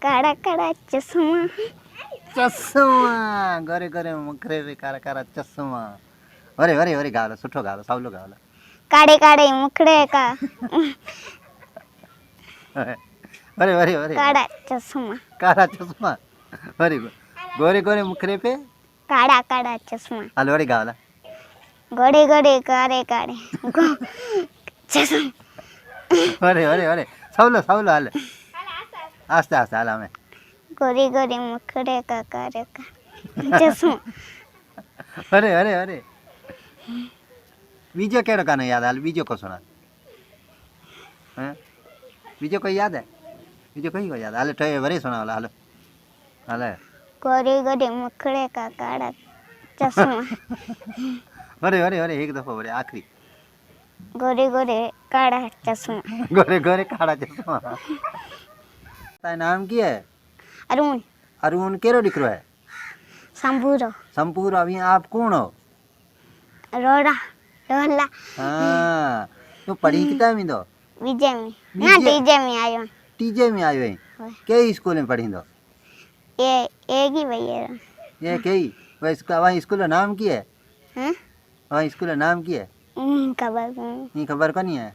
काड़ा काड़ा चश्मा चश्मा गोरे गोरे मुखरे पे कारा कारा चश्मा वरे वरे वरे गावला सुठो गावला सावलो गावला काड़े काड़े मुखड़े का वरे वरे वरे काड़ा चश्मा कारा चश्मा वरे गोरे गोरे मुखरे पे काड़ा काड़ा चश्मा हाल वरे गावला गोड़े गोड़े काड़े काड़े चश्मा वरे वरे वरे सावलो सावलो हाल आस्ते आस्ते हाल हमें गोरी गोरी मुखड़े का कारे का चश्मा अरे अरे अरे बीजो केड़ो गानो याद हाल बीजो को सुना हैं बीजो कोई याद है बीजो कोई को याद हाल तो वरे सुना वाला हालो हाल गोरी गोरी मुखड़े का काड़ा चश्मा अरे अरे अरे एक दफा वरे आखिरी गोरी गोरी काड़ा चश्मा गोरे गोरे काड़ा चश्मा तारा नाम की है अरुण अरुण केरो दिकरो है संपूरो संपूरो अभी आप कौन हो रोड़ा रोला हाँ तो पढ़ी किता में दो विजय में ना विजय- टीजे में आयो टीजे में आयो है हाँ। के स्कूल में पढ़ी दो ये एक ही भैया ये के वह इसका वहाँ स्कूल का नाम की है हैं वहाँ स्कूल का नाम की है खबर नहीं खबर को नहीं है